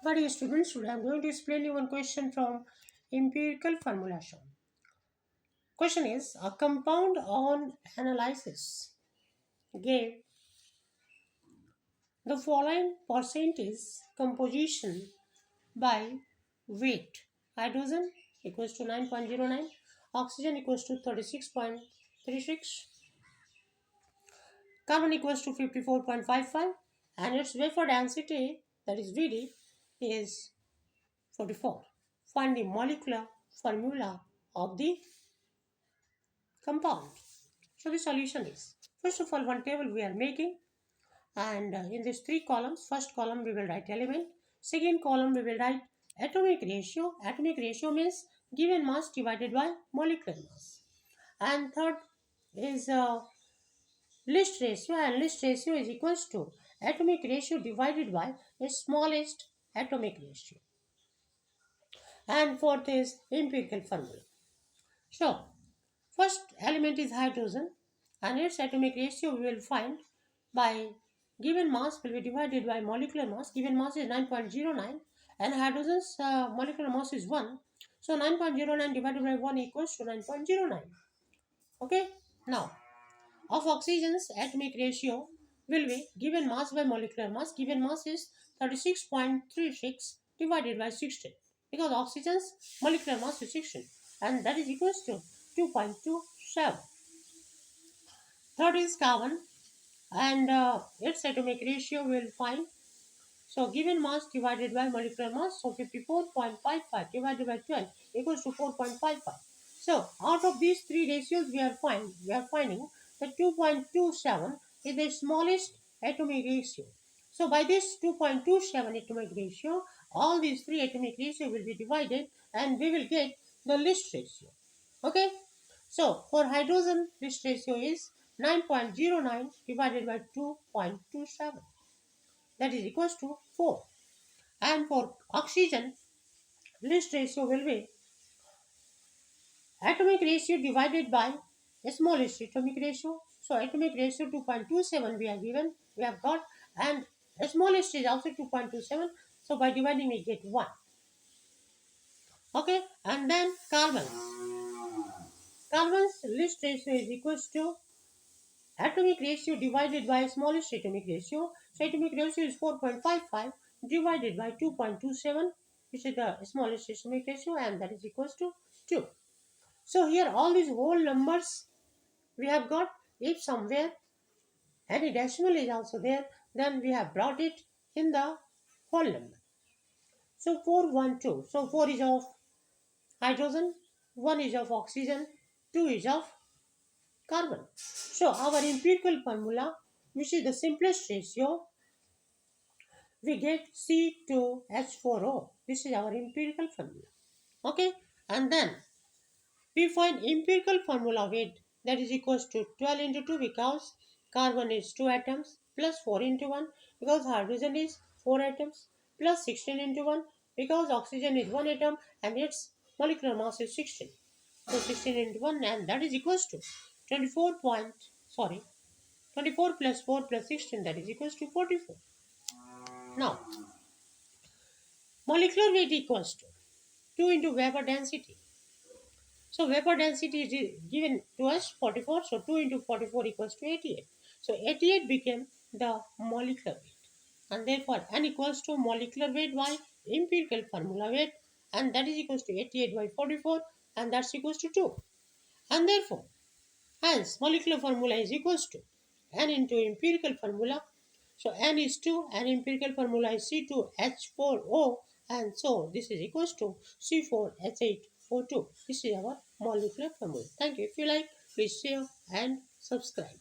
But dear students, today I am going to explain you one question from empirical formulation. Question is, a compound on analysis gave the following percentage composition by weight. Hydrogen equals to 9.09, oxygen equals to 36.36, carbon equals to 54.55, and its vapor density, that is VD, is 44. Find the molecular formula of the compound. So the solution is, first of all, one table we are making, and in these three columns, first column we will write element, second column we will write atomic ratio. Atomic ratio means given mass divided by molecular mass, and third is list ratio, and list ratio is equals to atomic ratio divided by the smallest atomic ratio, and fourth is empirical formula. So first element is hydrogen, and its atomic ratio we will find by given mass will be divided by molecular mass. Given mass is 9.09 and hydrogen's molecular mass is 1. So 9.09 divided by 1 equals to 9.09. Okay. Now, of oxygen's atomic ratio will be given mass by molecular mass. Given mass is 36.36 divided by 16, because oxygen's molecular mass is 16, and that is equals to 2.27. Third is carbon, and its atomic ratio will find. So given mass divided by molecular mass, so 54.55 divided by 12 equals to 4.55. So out of these three ratios we are finding that 2.27 is the smallest atomic ratio. So by this 2.27 atomic ratio, all these three atomic ratio will be divided and we will get the list ratio. Okay. So for hydrogen, list ratio is 9.09 divided by 2.27, that is equals to 4. And for oxygen, list ratio will be atomic ratio divided by the smallest atomic ratio. So atomic ratio 2.27 we are given, we have got, and the smallest is also 2.27. So by dividing we get 1. Okay, and then carbon. Carbon's list ratio is equals to atomic ratio divided by smallest atomic ratio. So atomic ratio is 4.55 divided by 2.27, which is the smallest atomic ratio, and that is equals to 2. So here all these whole numbers we have got. If somewhere any decimal is also there, then we have brought it in the whole number. So 412. So 4 is of hydrogen, 1 is of oxygen, 2 is of carbon. So our empirical formula, which is the simplest ratio, we get C2H4O. This is our empirical formula. Okay, and then we find empirical formula weight, that is equals to 12 into 2, because carbon is 2 atoms, plus 4 into 1 because hydrogen is 4 atoms, plus 16 into 1 because oxygen is 1 atom and its molecular mass is 16. So 16 into 1, and that is equals to 24 plus 4 plus 16, that is equals to 44. Now, molecular weight equals to 2 into vapor density. So vapor density is given to us 44. So 2 into 44 equals to 88. So 88 became the molecular weight. And therefore N equals to molecular weight by empirical formula weight, and that is equals to 88 by 44, and that's equals to 2. And therefore, hence molecular formula is equals to N into empirical formula. So N is 2 and empirical formula is C2H4O, and so this is equals to C4H8O2. This is our molecular formula. Thank you. If you like, please share and subscribe.